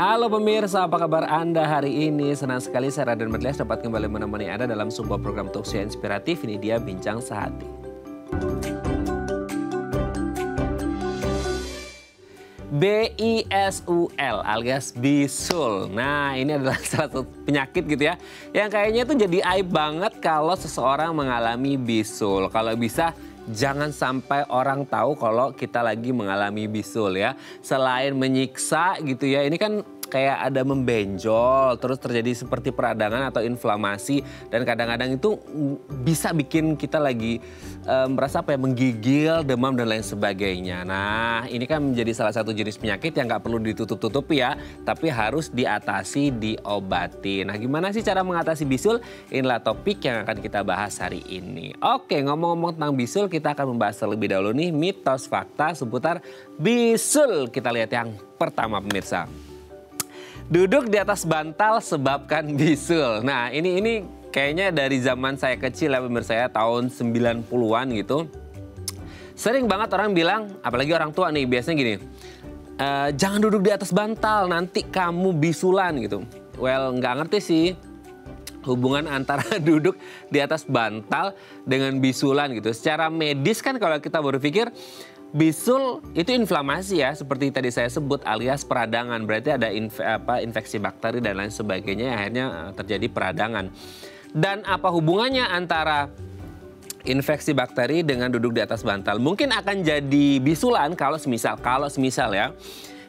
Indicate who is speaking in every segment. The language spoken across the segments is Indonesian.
Speaker 1: Halo pemirsa, apa kabar Anda hari ini? Senang sekali saya Raden Medlias dapat kembali menemani Anda dalam sebuah program talkshow inspiratif. Ini dia Bincang Sehati. BISUL alias bisul. Nah, ini adalah salah satu penyakit gitu ya, yang kayaknya tuh jadi aib banget kalau seseorang mengalami bisul. Kalau bisa jangan sampai orang tahu kalau kita lagi mengalami bisul ya. Selain menyiksa gitu ya, ini kan kayak ada membenjol, terus terjadi seperti peradangan atau inflamasi. Dan kadang-kadang itu bisa bikin kita lagi merasa apa ya, menggigil, demam dan lain sebagainya. Nah, ini kan menjadi salah satu jenis penyakit yang nggak perlu ditutup-tutupi ya, tapi harus diatasi, diobati. Nah, gimana sih cara mengatasi bisul? Inilah topik yang akan kita bahas hari ini. Oke, ngomong-ngomong tentang bisul, kita akan membahas terlebih dahulu nih mitos fakta seputar bisul. Kita lihat yang pertama pemirsa. Duduk di atas bantal sebabkan bisul. Nah, ini kayaknya dari zaman saya kecil ya pemirsa ya, tahun 90-an gitu. Sering banget orang bilang, apalagi orang tua nih, biasanya gini, jangan duduk di atas bantal, nanti kamu bisulan gitu. Well, nggak ngerti sih hubungan antara duduk di atas bantal dengan bisulan gitu. Secara medis kan kalau kita berpikir, bisul itu inflamasi ya, seperti tadi saya sebut alias peradangan. Berarti ada infeksi bakteri dan lain sebagainya yang akhirnya terjadi peradangan. Dan apa hubungannya antara infeksi bakteri dengan duduk di atas bantal? Mungkin akan jadi bisulan kalau semisal ya.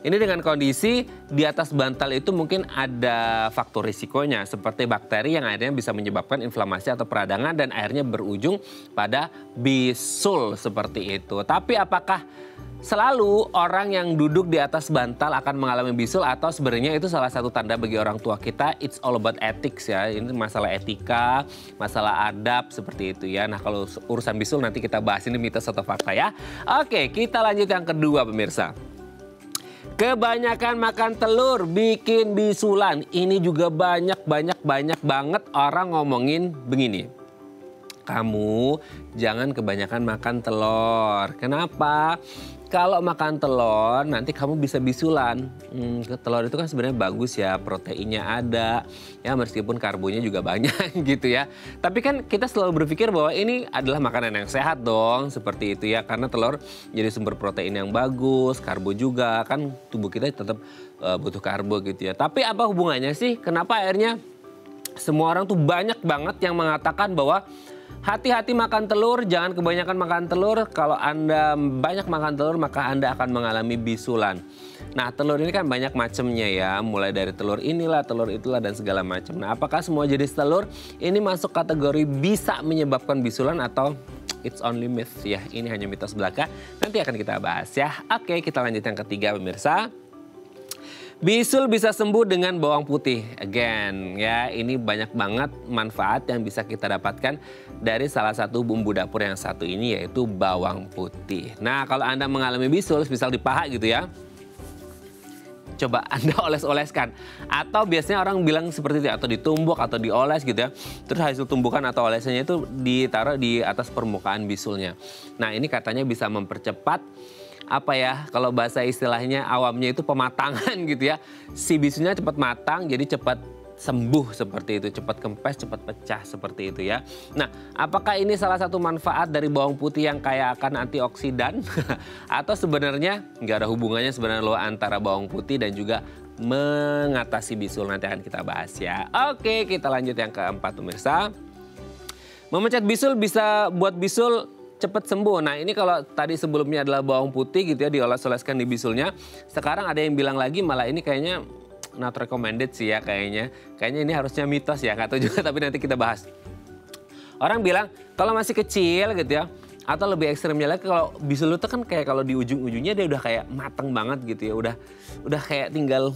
Speaker 1: Ini dengan kondisi di atas bantal itu mungkin ada faktor risikonya seperti bakteri yang akhirnya bisa menyebabkan inflamasi atau peradangan dan akhirnya berujung pada bisul seperti itu. Tapi apakah selalu orang yang duduk di atas bantal akan mengalami bisul atau sebenarnya itu salah satu tanda bagi orang tua kita? It's all about ethics ya. Ini masalah etika, masalah adab seperti itu ya. Nah, kalau urusan bisul nanti kita bahas, ini mitos atau fakta ya. Oke, kita lanjut yang kedua pemirsa. Kebanyakan makan telur bikin bisulan. Ini juga banyak banget orang ngomongin begini. Kamu jangan kebanyakan makan telur. Kenapa? Kalau makan telur nanti kamu bisa bisulan. Telur itu kan sebenarnya bagus ya, proteinnya ada. Ya meskipun karbonya juga banyak gitu ya. Tapi kan kita selalu berpikir bahwa ini adalah makanan yang sehat dong. Seperti itu ya, karena telur jadi sumber protein yang bagus, karbo juga. Kan tubuh kita tetap butuh karbo gitu ya. Tapi apa hubungannya sih? Kenapa akhirnya semua orang tuh banyak banget yang mengatakan bahwa hati-hati makan telur, jangan kebanyakan makan telur. Kalau Anda banyak makan telur, maka Anda akan mengalami bisulan. Nah, telur ini kan banyak macamnya ya. Mulai dari telur inilah, telur itulah, dan segala macam. Nah, apakah semua jenis telur ini masuk kategori bisa menyebabkan bisulan atau it's only myth ya? Ini hanya mitos belaka. Nanti akan kita bahas ya. Oke, kita lanjut yang ketiga pemirsa. Bisul bisa sembuh dengan bawang putih. Again ya, ini banyak banget manfaat yang bisa kita dapatkan dari salah satu bumbu dapur yang satu ini, yaitu bawang putih. Nah, kalau Anda mengalami bisul, misal di paha gitu ya, coba Anda oles-oleskan. Atau biasanya orang bilang seperti itu, atau ditumbuk atau dioles gitu ya. Terus hasil tumbukan atau olesannya itu ditaruh di atas permukaan bisulnya. Nah, ini katanya bisa mempercepat apa ya, kalau bahasa istilahnya awamnya itu pematangan gitu ya. Si bisulnya cepat matang, jadi cepat sembuh seperti itu, cepat kempes, cepat pecah seperti itu ya. Nah, apakah ini salah satu manfaat dari bawang putih yang kayak akan antioksidan? Atau sebenarnya nggak ada hubungannya sebenarnya loh antara bawang putih dan juga mengatasi bisul? Nanti akan kita bahas ya. Oke, kita lanjut yang keempat pemirsa. Memecat bisul bisa buat bisul cepat sembuh. Nah, ini kalau tadi sebelumnya adalah bawang putih gitu ya, dioles-oleskan di bisulnya. Sekarang ada yang bilang lagi malah ini kayaknya not recommended sih ya kayaknya. Kayaknya ini harusnya mitos ya, nggak tahu juga, tapi nanti kita bahas. Orang bilang kalau masih kecil gitu ya, atau lebih ekstrimnya lagi kalau bisul itu kan kayak kalau di ujung-ujungnya dia udah kayak mateng banget gitu ya. Udah kayak tinggal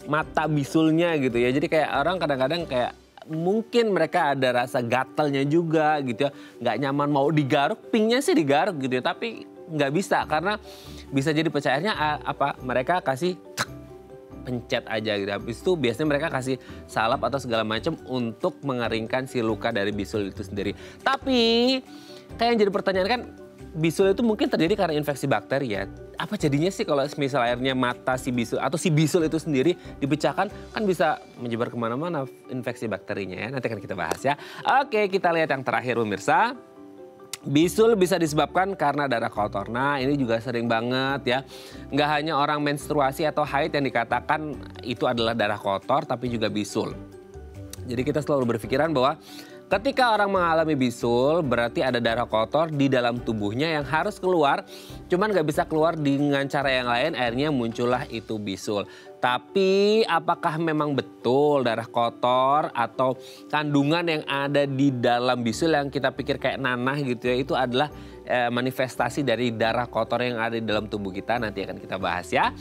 Speaker 1: mata bisulnya gitu ya. Jadi kayak orang kadang-kadang kayak mungkin mereka ada rasa gatalnya juga gitu ya. Nggak nyaman mau digaruk, pingnya sih digaruk gitu ya. Tapi nggak bisa karena bisa jadi pecahannya mereka kasih pencet aja gitu. Habis itu biasanya mereka kasih salep atau segala macam untuk mengeringkan si luka dari bisul itu sendiri. Tapi kayak yang jadi pertanyaan kan, bisul itu mungkin terjadi karena infeksi bakteri ya. apa jadinya sih kalau misal akhirnya mata si bisul atau si bisul itu sendiri dipecahkan kan bisa menyebar kemana-mana infeksi bakterinya ya. Nanti akan kita bahas ya. Oke, kita lihat yang terakhir pemirsa. Bisul bisa disebabkan karena darah kotor. Nah ini juga sering banget ya. Nggak hanya orang menstruasi atau haid yang dikatakan itu adalah darah kotor, tapi juga bisul. Jadi kita selalu berpikiran bahwa ketika orang mengalami bisul berarti ada darah kotor di dalam tubuhnya yang harus keluar. Cuman nggak bisa keluar dengan cara yang lain, akhirnya muncullah itu bisul. Tapi apakah memang betul darah kotor atau kandungan yang ada di dalam bisul yang kita pikir kayak nanah gitu ya, itu adalah manifestasi dari darah kotor yang ada di dalam tubuh kita? Nanti akan kita bahas ya.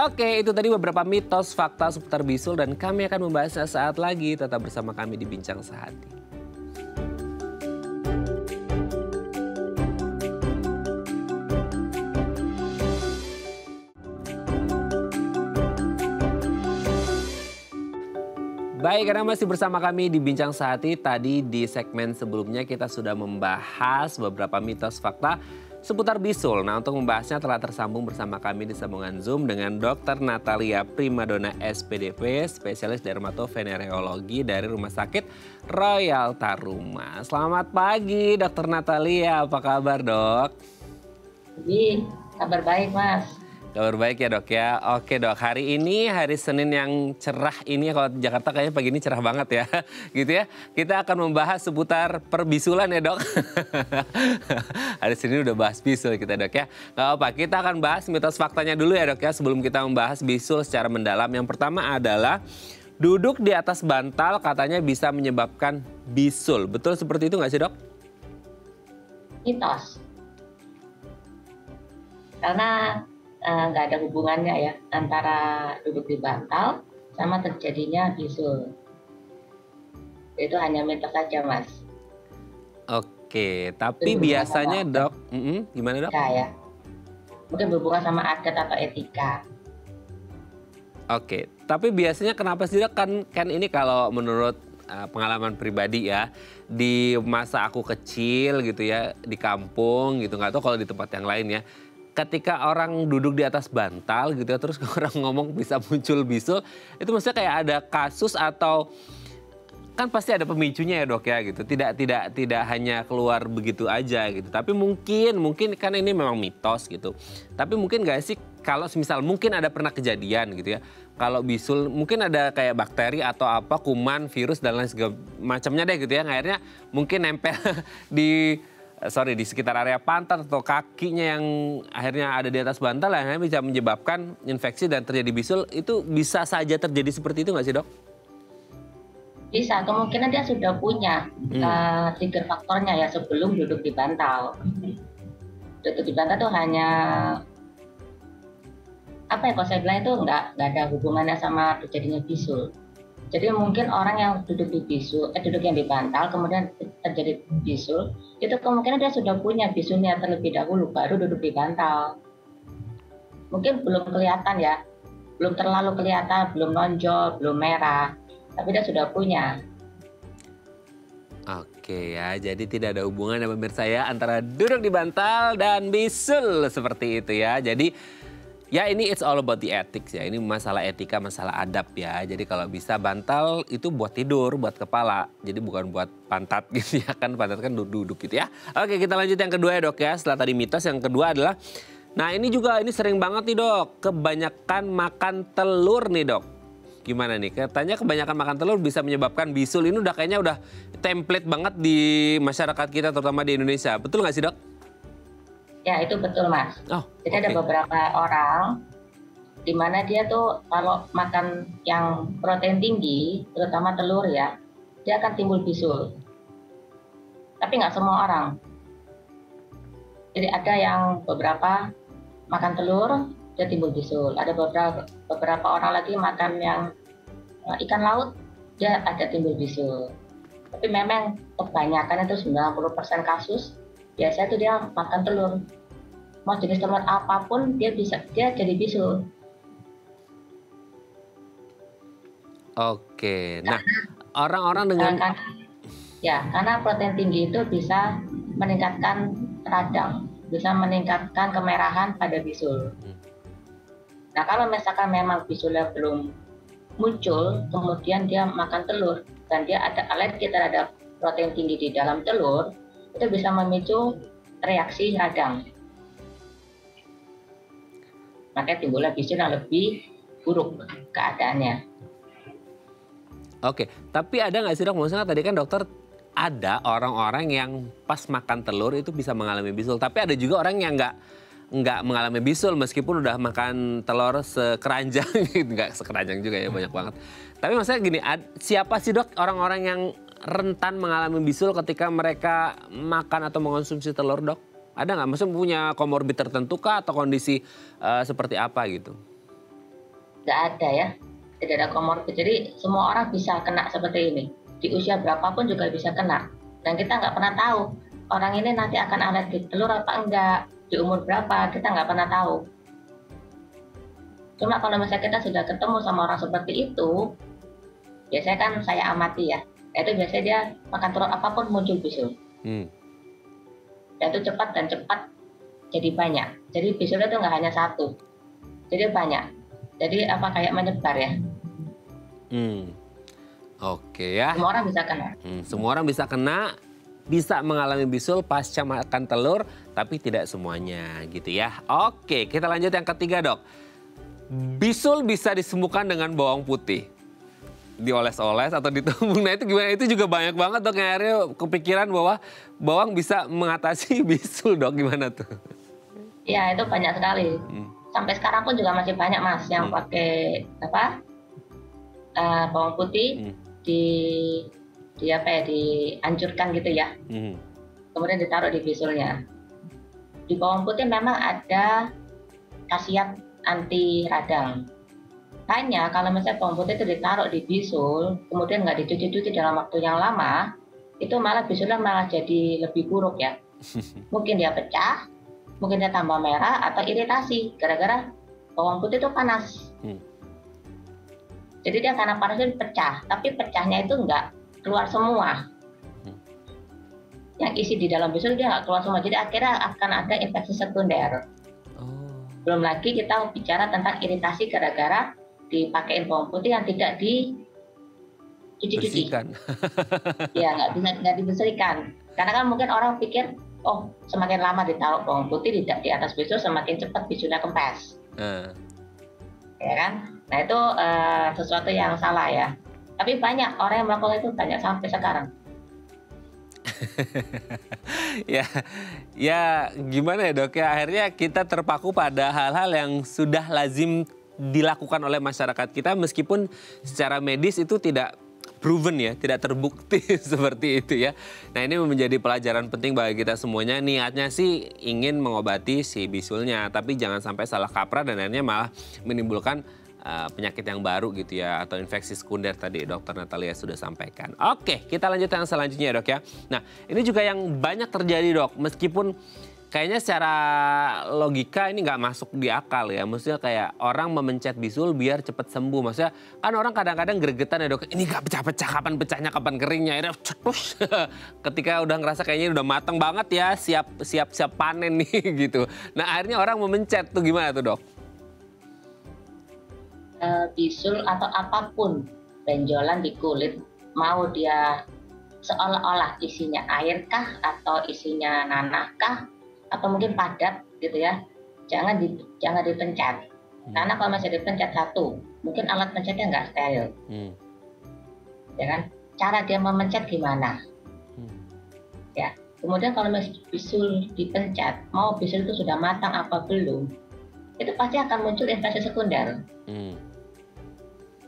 Speaker 1: Oke, itu tadi beberapa mitos fakta seputar bisul dan kami akan membahasnya saat lagi. Tetap bersama kami di Bincang Sehati. Baik, karena masih bersama kami di Bincang Sehati. Tadi di segmen sebelumnya kita sudah membahas beberapa mitos fakta seputar bisul. Nah, untuk membahasnya telah tersambung bersama kami di sambungan Zoom dengan Dr. Natalia Primadona SPDP, spesialis dermatovenereologi dari Rumah Sakit Royal Taruma. Selamat pagi Dr. Natalia, apa kabar dok?
Speaker 2: Jadi, kabar baik Mas.
Speaker 1: Kabar baik ya dok ya. Oke dok, hari ini hari Senin yang cerah ini, kalau di Jakarta kayaknya pagi ini cerah banget ya. Gitu ya. Kita akan membahas seputar perbisulan ya dok. Hari Senin udah bahas bisul kita dok ya. Gak apa, kita akan bahas mitos faktanya dulu ya dok ya. Sebelum kita membahas bisul secara mendalam. Yang pertama adalah duduk di atas bantal katanya bisa menyebabkan bisul. Betul seperti itu gak sih dok?
Speaker 2: Mitos. Karena nggak ada hubungannya ya antara duduk di bantal sama terjadinya bisul. Itu hanya mitos saja Mas.
Speaker 1: Oke, tapi biasanya dok, gimana dok?
Speaker 2: Ya, mungkin berhubungan sama adat atau etika.
Speaker 1: Oke, tapi biasanya kenapa sih dok? Kan ini kalau menurut pengalaman pribadi ya, di masa aku kecil gitu ya, di kampung gitu, nggak tahu kalau di tempat yang lain ya. Ketika orang duduk di atas bantal gitu ya, terus orang ngomong bisa muncul bisul, itu maksudnya kayak ada kasus atau kan pasti ada pemicunya ya dok ya gitu. Tidak hanya keluar begitu aja gitu. Tapi mungkin kan ini memang mitos gitu. Tapi mungkin gak sih kalau misal mungkin ada pernah kejadian gitu ya. Kalau bisul mungkin ada kayak bakteri atau apa, kuman, virus dan lain segala macamnya deh gitu ya. Akhirnya mungkin nempel di sekitar area pantat atau kakinya yang akhirnya ada di atas bantal yang akhirnya bisa menyebabkan infeksi dan terjadi bisul. Itu bisa saja terjadi seperti itu nggak sih dok?
Speaker 2: Bisa, kemungkinan dia sudah punya trigger faktornya ya sebelum duduk di bantal. Duduk di bantal itu hanya apa ya, kalau saya bilang itu nggak ada hubungannya sama terjadinya bisul. Jadi mungkin orang yang duduk yang di bantal kemudian terjadi bisul, itu kemungkinan dia sudah punya bisulnya terlebih dahulu baru duduk di bantal. Mungkin belum kelihatan ya, belum terlalu kelihatan, belum nonjol, belum merah, tapi dia sudah punya.
Speaker 1: Oke ya, jadi tidak ada hubungan ya pemirsa ya antara duduk di bantal dan bisul seperti itu ya. Jadi ya ini it's all about the ethics ya, ini masalah etika, masalah adab ya. Jadi kalau bisa bantal itu buat tidur, buat kepala. Jadi bukan buat pantat gitu ya, kan pantat kan duduk gitu ya. Oke, kita lanjut yang kedua ya dok ya. Setelah tadi mitos, yang kedua adalah, nah ini sering banget nih dok, kebanyakan makan telur nih dok. Gimana nih, katanya kebanyakan makan telur bisa menyebabkan bisul. Ini kayaknya udah template banget di masyarakat kita terutama di Indonesia. Betul nggak sih dok?
Speaker 2: Ya itu betul Mas. Jadi ada beberapa orang di mana dia tuh kalau makan yang protein tinggi, terutama telur ya, dia akan timbul bisul. Tapi nggak semua orang. Jadi ada yang beberapa makan telur, dia timbul bisul. Ada beberapa orang lagi makan yang ikan laut, dia ada timbul bisul. Tapi memang kebanyakan itu 90% kasus biasanya tuh dia makan telur, mau jenis telur apapun dia jadi bisul.
Speaker 1: Oke, nah orang-orang dengan
Speaker 2: karena protein tinggi itu bisa meningkatkan radang. bisa meningkatkan kemerahan pada bisul. Nah, kalau misalkan memang bisulnya belum muncul, kemudian dia makan telur dan dia ada alergi terhadap protein tinggi di dalam telur, itu bisa memicu reaksi radang. Makanya timbullah bisul yang lebih buruk keadaannya.
Speaker 1: Oke, tapi ada nggak sih dok, maksudnya tadi kan dokter ada orang-orang yang pas makan telur itu bisa mengalami bisul, tapi ada juga orang yang nggak mengalami bisul meskipun udah makan telur sekeranjang, nggak sekeranjang juga ya, banyak banget. Tapi maksudnya gini, siapa sih dok orang-orang yang rentan mengalami bisul ketika mereka makan atau mengonsumsi telur dok? Ada nggak? Maksudnya punya komorbid tertentu kah atau kondisi seperti apa gitu?
Speaker 2: Nggak ada ya, tidak ada komorbid. Jadi semua orang bisa kena seperti ini. Di usia berapapun juga bisa kena. Dan kita nggak pernah tahu orang ini nanti akan alergi telur apa enggak, di umur berapa, kita nggak pernah tahu. Cuma kalau misalnya kita sudah ketemu sama orang seperti itu, biasanya kan saya amati ya, itu biasanya dia makan telur apapun muncul bisul. Dan itu cepat jadi banyak. Jadi bisulnya itu nggak hanya satu, jadi banyak. Jadi apa kayak menyebar ya.
Speaker 1: Oke ya.
Speaker 2: Semua orang bisa kena.
Speaker 1: Semua orang bisa kena, bisa mengalami bisul pasca makan telur, tapi tidak semuanya gitu ya. Oke, kita lanjut yang ketiga dok. Bisul bisa disembuhkan dengan bawang putih. Dioles-oles atau ditumbuk. Nah itu gimana? Itu juga banyak banget dok yang akhirnya kepikiran bahwa bawang bisa mengatasi bisul dok. Gimana tuh?
Speaker 2: Ya itu banyak sekali. Sampai sekarang pun juga masih banyak mas yang pakai bawang putih dihancurkan gitu ya. Kemudian ditaruh di bisulnya. Di bawang putih memang ada khasiat anti radang. Hanya kalau misalnya bawang putih itu ditaruh di bisul, kemudian nggak dicuci-cuci dalam waktu yang lama, itu malah bisulnya malah jadi lebih buruk ya. Mungkin dia pecah, mungkin dia tambah merah atau iritasi gara-gara bawang putih itu panas. Jadi dia karena panasnya pecah, tapi pecahnya itu nggak keluar semua. Yang isi di dalam bisul dia nggak keluar semua, jadi akhirnya akan ada infeksi sekunder. Belum lagi kita bicara tentang iritasi gara-gara dipakein bawang putih yang tidak dicuci-cuci. Ya nggak dibersihkan. Karena kan mungkin orang pikir, oh semakin lama ditaruh bawang putih di atas bisul semakin cepat bisulnya kempes. Ya kan? Nah itu sesuatu yang salah ya. Tapi banyak orang yang melakukan itu, banyak sampai sekarang.
Speaker 1: ya gimana ya dok ya, akhirnya kita terpaku pada hal-hal yang sudah lazim dilakukan oleh masyarakat kita meskipun secara medis itu tidak proven ya, tidak terbukti seperti itu ya. Nah ini menjadi pelajaran penting bagi kita semuanya. Niatnya sih ingin mengobati si bisulnya, tapi jangan sampai salah kaprah dan akhirnya malah menimbulkan penyakit yang baru gitu ya, atau infeksi sekunder tadi dokter Natalia sudah sampaikan. Oke, kita lanjut yang selanjutnya ya dok ya. Nah ini juga yang banyak terjadi dok, meskipun kayaknya secara logika ini nggak masuk di akal ya. Maksudnya kayak orang memencet bisul biar cepat sembuh. Maksudnya kan orang kadang-kadang gregetan ya dok, ini nggak pecah-pecah, kapan pecahnya, kapan keringnya. Akhirnya ketika udah ngerasa kayaknya udah matang banget ya, siap panen nih gitu. Nah akhirnya orang memencet tuh, gimana tuh dok?
Speaker 2: Bisul atau apapun benjolan di kulit, mau dia seolah-olah isinya air kah atau isinya nanah kah atau mungkin padat gitu ya, jangan dipencet. Karena kalau masih dipencet satu, mungkin alat pencetnya nggak steril. Ya kan? Cara dia memencet gimana? Ya. Kemudian kalau masih bisul dipencet, mau bisul itu sudah matang apa belum, itu pasti akan muncul infeksi sekunder.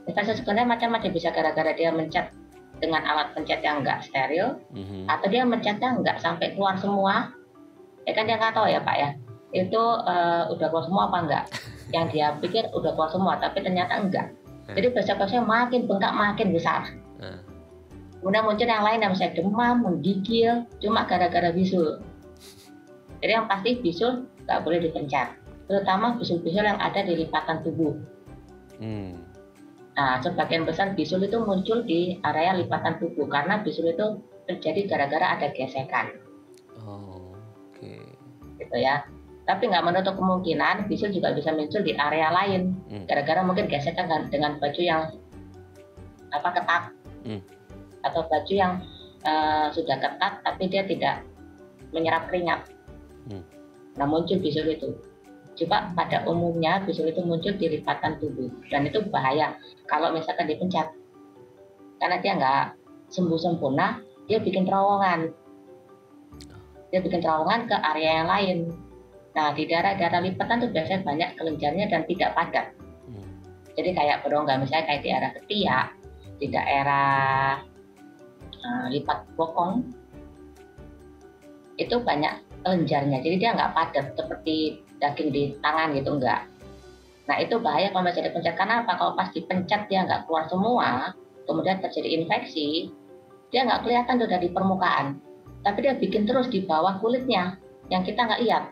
Speaker 2: Infeksi sekunder macam-macam, bisa gara-gara dia mencet dengan alat pencet yang nggak steril, atau dia mencetnya nggak sampai keluar semua. Ya kan dia nggak tahu ya Pak ya, itu udah keluar semua apa enggak. Yang dia pikir udah keluar semua, tapi ternyata enggak. Jadi besok-besoknya makin bengkak, makin besar. Kemudian muncul yang lain yang misalnya demam, menggigil, cuma gara-gara bisul. Jadi yang pasti bisul nggak boleh dipencet, terutama bisul-bisul yang ada di lipatan tubuh. Nah, sebagian besar bisul itu muncul di area lipatan tubuh karena bisul itu terjadi gara-gara ada gesekan. gitu ya. Tapi nggak menutup kemungkinan bisul juga bisa muncul di area lain, gara-gara mungkin gesekan dengan baju yang ketat, atau baju yang sudah ketat tapi dia tidak menyerap keringat. Nah, muncul bisul itu. Coba pada umumnya bisul itu muncul di lipatan tubuh, dan itu bahaya kalau misalkan dipencet, karena dia nggak sembuh sempurna, dia bikin terowongan ke area yang lain. Nah, di daerah-daerah lipatan tuh biasanya banyak kelenjarnya dan tidak padat. Jadi kayak berongga, misalnya kayak di daerah ketiak, di daerah lipat bokong, itu banyak kelenjarnya. Jadi dia nggak padat seperti daging di tangan gitu, enggak. Nah, itu bahaya kalau masih dipencet. Karena apa? Kalau pas dipencet dia nggak keluar semua, kemudian terjadi infeksi, dia nggak kelihatan tuh dari permukaan. Tapi dia bikin terus di bawah kulitnya, yang kita nggak lihat.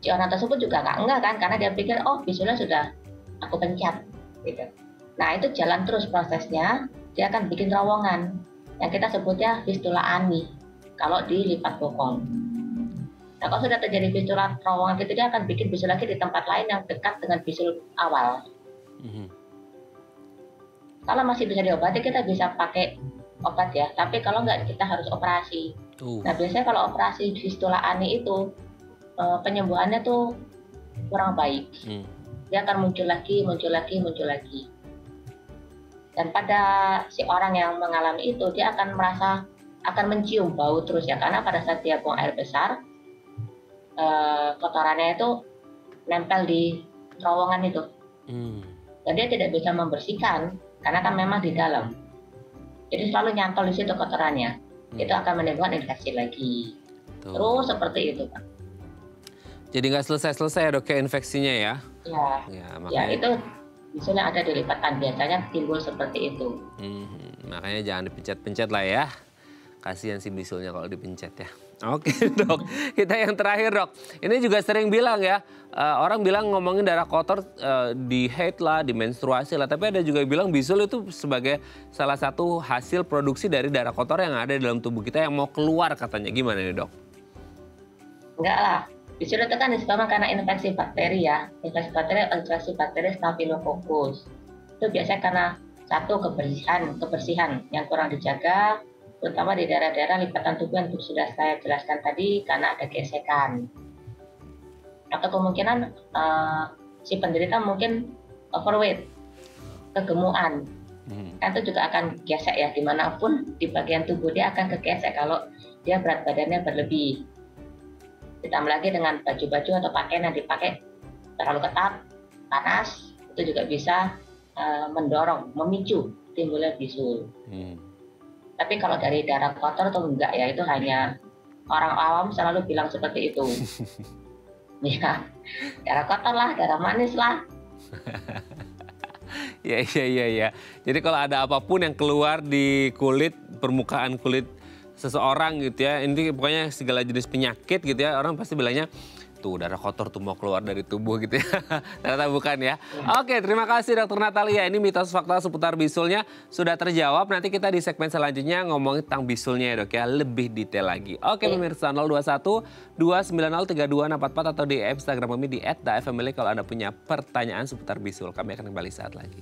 Speaker 2: Si orang tersebut juga enggak kan, karena dia pikir, oh bisulnya sudah aku pencet gitu. Nah, itu jalan terus prosesnya, dia akan bikin terowongan yang kita sebutnya fistula ani kalau di lipat bokong. Nah, kalau sudah terjadi fistula terowongan gitu, dia akan bikin bisul lagi di tempat lain yang dekat dengan bisul awal. Kalau masih bisa diobati, kita bisa pakai obat ya, tapi kalau enggak kita harus operasi. Nah, biasanya kalau operasi fistula ani itu penyembuhannya tuh kurang baik. Dia akan muncul lagi. Dan pada si orang yang mengalami itu, dia akan mencium bau terus ya, karena pada saat dia buang air besar, kotorannya itu nempel di terowongan itu. Dan dia tidak bisa membersihkan, karena kan memang di dalam. Jadi selalu nyantol di situ kotorannya. Itu akan menimbulkan infeksi lagi. Terus seperti itu, Pak.
Speaker 1: Jadi nggak selesai-selesai ya dok ya infeksinya ya?
Speaker 2: Ya itu bisulnya ada di lipatan, biasanya timbul seperti itu.
Speaker 1: Makanya jangan dipencet-pencet lah ya. Kasihan si bisulnya kalau dipencet ya. Oke dok, kita yang terakhir dok. Ini juga sering bilang ya, orang bilang ngomongin darah kotor di haid lah, di menstruasi lah. Tapi ada juga bilang bisul itu sebagai salah satu hasil produksi dari darah kotor yang ada di dalam tubuh kita yang mau keluar katanya. Gimana nih dok?
Speaker 2: Enggak lah. Bisul itu kan disebabkan karena infeksi bakteri ya. Infeksi bakteri Staphylococcus. Itu biasanya karena satu kebersihan yang kurang dijaga, terutama di daerah-daerah lipatan tubuh yang sudah saya jelaskan tadi, karena ada gesekan. Atau kemungkinan si penderita mungkin overweight, kegemukan. Kan itu juga akan gesek ya, dimanapun di bagian tubuh dia akan kegesek kalau dia berat badannya berlebih. Ditambah lagi dengan baju-baju atau pakaian yang dipakai terlalu ketat, panas, itu juga bisa memicu timbulnya bisul. Tapi kalau dari darah kotor atau enggak ya, itu hanya orang awam selalu bilang seperti itu. Ya, darah kotor lah, darah manis lah.
Speaker 1: Ya. Jadi kalau ada apapun yang keluar di kulit, permukaan kulit seseorang gitu ya, ini pokoknya segala jenis penyakit gitu ya, orang pasti bilangnya tuh darah kotor tuh mau keluar dari tubuh gitu ya. Ternyata bukan ya. Oke, terima kasih Dokter Natalia. Ini mitos fakta seputar bisulnya sudah terjawab. Nanti kita di segmen selanjutnya ngomongin tentang bisulnya ya dok ya, lebih detail lagi. Oke pemirsa, 021 290 3244 atau di Instagram kami di @dafamily kalau Anda punya pertanyaan seputar bisul. Kami akan kembali saat lagi.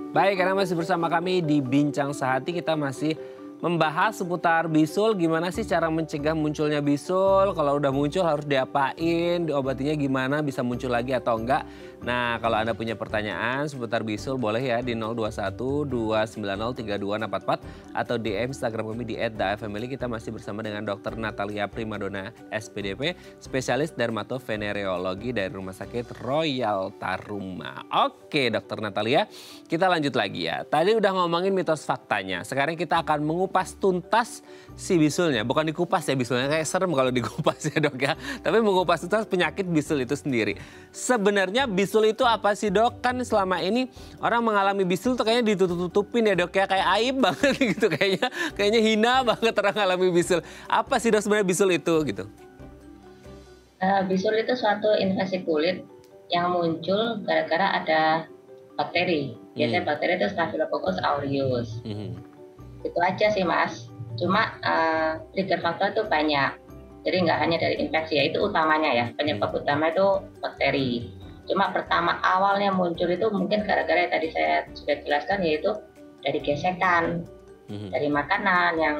Speaker 1: Baik, karena masih bersama kami di Bincang Sehati, kita masih membahas seputar bisul. Gimana sih cara mencegah munculnya bisul? Kalau udah muncul harus diapain? Diobatinya gimana? Bisa muncul lagi atau enggak? Nah, kalau Anda punya pertanyaan seputar bisul boleh ya di 021 290 3244 atau di Instagram kami di @dafamily. Kita masih bersama dengan Dr. Natalia Primadona SPDP, spesialis dermatovenereologi dari Rumah Sakit Royal Taruma. Oke, Dr. Natalia, kita lanjut lagi ya. Tadi udah ngomongin mitos faktanya. Sekarang kita akan mengupas tuntas si bisulnya. Bukan dikupas ya bisulnya, kayak serem kalau dikupas ya dok ya. Tapi mengupas tuntas penyakit bisul itu sendiri. Sebenarnya bisul itu apa sih dok? Kan selama ini orang mengalami bisul tuh kayaknya ditutup-tutupin ya dok ya. Kayak aib banget gitu kayaknya. Kayaknya hina banget orang mengalami bisul. Apa sih dok sebenarnya bisul itu gitu?
Speaker 2: Bisul itu suatu infeksi kulit yang muncul gara-gara ada bakteri. Biasanya bakteri itu Staphylococcus aureus. Itu aja sih Mas. Cuma trigger faktor itu banyak. Jadi nggak hanya dari infeksi ya, itu utamanya ya. Penyebab utama itu bakteri. Cuma pertama awalnya muncul itu mungkin gara-gara yang tadi saya sudah jelaskan, yaitu dari gesekan, dari makanan yang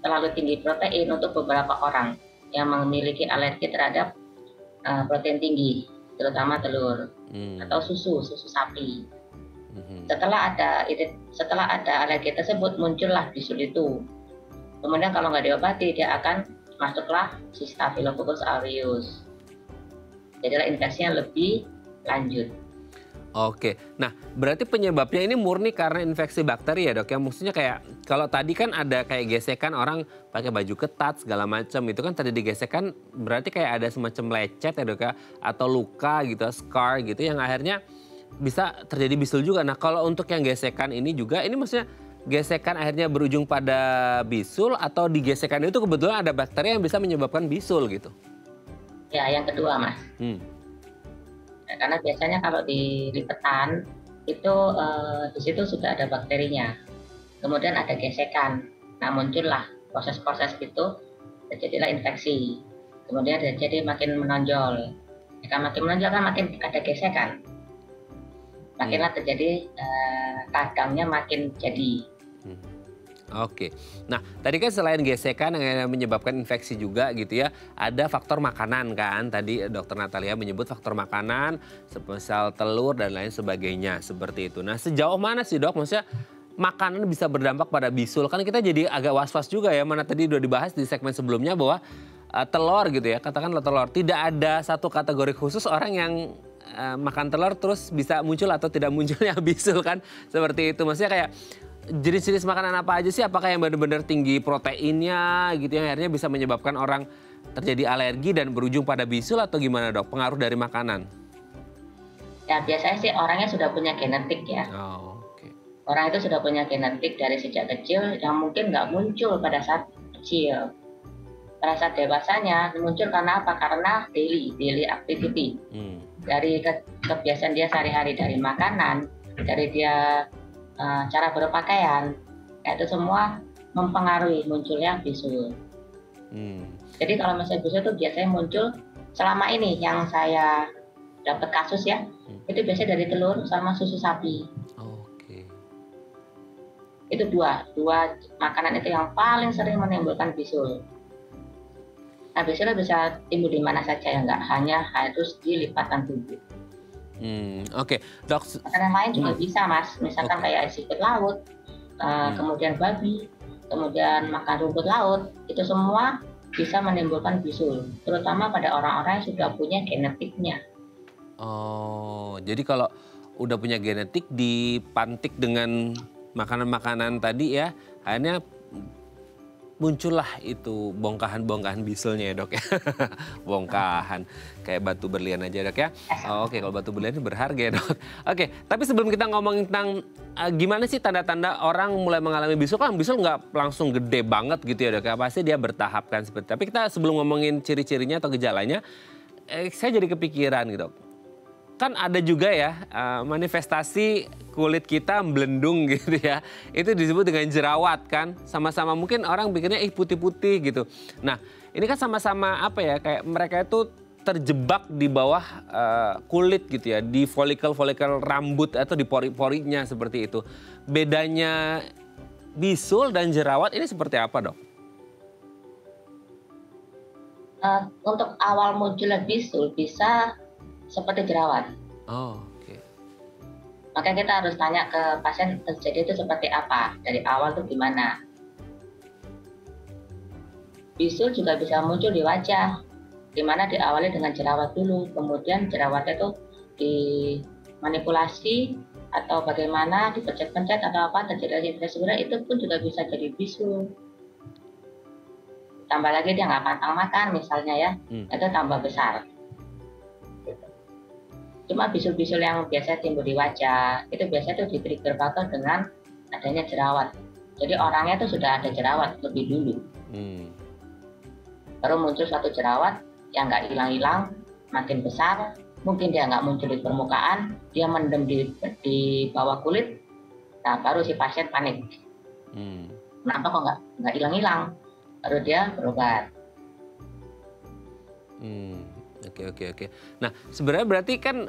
Speaker 2: terlalu tinggi protein untuk beberapa orang yang memiliki alergi terhadap protein tinggi, terutama telur atau susu sapi. Setelah ada alergi tersebut, muncullah bisul itu. Kemudian kalau nggak diobati, dia akan masuklah si Staphylococcus aureus. Jadilah infeksinya lebih lanjut.
Speaker 1: Oke, nah berarti penyebabnya ini murni karena infeksi bakteri ya dok ya? Maksudnya kayak kalau tadi kan ada kayak gesekan orang pakai baju ketat segala macam, itu kan tadi digesekan berarti kayak ada semacam lecet ya dok ya? Atau luka gitu, scar gitu yang akhirnya bisa terjadi bisul juga. Nah kalau untuk yang gesekan ini juga, ini maksudnya gesekan akhirnya berujung pada bisul atau di gesekan itu kebetulan ada bakteri yang bisa menyebabkan bisul gitu?
Speaker 2: Ya yang kedua Mas. Karena biasanya kalau di lipetan itu di situ sudah ada bakterinya, kemudian ada gesekan, nah muncullah proses-proses itu, terjadilah infeksi, kemudian jadi makin menonjol, makin menonjol kan makin ada gesekan, makinlah terjadi radangnya makin jadi.
Speaker 1: Oke, nah tadi kan selain gesekan yang menyebabkan infeksi juga gitu ya, ada faktor makanan kan, tadi Dokter Natalia menyebut faktor makanan, semisal telur dan lain sebagainya seperti itu. Nah sejauh mana sih dok, maksudnya makanan bisa berdampak pada bisul? Kan kita jadi agak was-was juga ya, mana tadi udah dibahas di segmen sebelumnya bahwa telur gitu ya, katakanlah telur, tidak ada satu kategori khusus orang yang makan telur terus bisa muncul atau tidak munculnya bisul kan, seperti itu. Maksudnya kayak jenis-jenis makanan apa aja sih? Apakah yang benar-benar tinggi proteinnya gitu yang akhirnya bisa menyebabkan orang terjadi alergi dan berujung pada bisul atau gimana dok? Pengaruh dari makanan?
Speaker 2: Ya biasanya sih orangnya sudah punya genetik ya. Orang itu sudah punya genetik dari sejak kecil yang mungkin nggak muncul pada saat kecil. Pada saat dewasanya muncul karena apa? Karena daily activity. Dari kebiasaan dia sehari-hari, dari makanan, dari dia cara berpakaian, itu semua mempengaruhi munculnya bisul. Jadi kalau misalnya bisul itu biasanya muncul selama ini yang saya dapat kasus ya, itu biasanya dari telur sama susu sapi. Itu dua makanan itu yang paling sering menimbulkan bisul. Nah bisulnya bisa timbul di mana saja ya, nggak hanya harus di lipatan tubuh.
Speaker 1: Oke, dok.
Speaker 2: Makanan lain juga bisa mas, misalkan kayak siput laut, kemudian babi, kemudian makan rumput laut, itu semua bisa menimbulkan bisul, terutama pada orang-orang yang sudah punya genetiknya.
Speaker 1: Oh, jadi kalau udah punya genetik dipantik dengan makanan-makanan tadi ya, akhirnya muncullah itu bongkahan-bongkahan bisulnya ya dok ya. Bongkahan kayak batu berlian aja dok ya. Oke, kalau batu berlian itu berharga ya dok. Oke, tapi sebelum kita ngomongin tentang gimana sih tanda-tanda orang mulai mengalami bisul, kan bisul nggak langsung gede banget gitu ya dok ya. Pasti dia bertahap kan seperti. Tapi kita sebelum ngomongin ciri-cirinya atau gejalanya, saya jadi kepikiran gitu. Kan ada juga ya manifestasi kulit kita melendung gitu ya. Itu disebut dengan jerawat kan. Sama-sama mungkin orang pikirnya putih-putih gitu. Nah ini kan sama-sama apa ya, kayak mereka itu terjebak di bawah kulit gitu ya. Di folikel-folikel rambut atau di pori-porinya seperti itu. Bedanya bisul dan jerawat ini seperti apa dok?
Speaker 2: Untuk awal munculnya bisul bisa seperti jerawat.
Speaker 1: Oke.
Speaker 2: Makanya kita harus tanya ke pasien terjadi itu seperti apa, dari awal tuh gimana. Bisul juga bisa muncul di wajah, dimana diawali dengan jerawat dulu, kemudian jerawatnya itu dimanipulasi atau bagaimana dipencet-pencet atau apa terjadi infeksi, itu pun juga bisa jadi bisul. Tambah lagi dia nggak pantang makan misalnya ya, itu tambah besar. Cuma bisul-bisul yang biasa timbul di wajah, itu biasanya tuh di-trigger faktor dengan adanya jerawat. Jadi orangnya tuh sudah ada jerawat lebih dulu. Baru muncul suatu jerawat, yang nggak hilang-hilang, makin besar, mungkin dia nggak muncul di permukaan, dia mendem di bawah kulit, nah baru si pasien panik. Kenapa kok nggak hilang-hilang? Baru dia berobat.
Speaker 1: Oke. Nah, sebenarnya berarti kan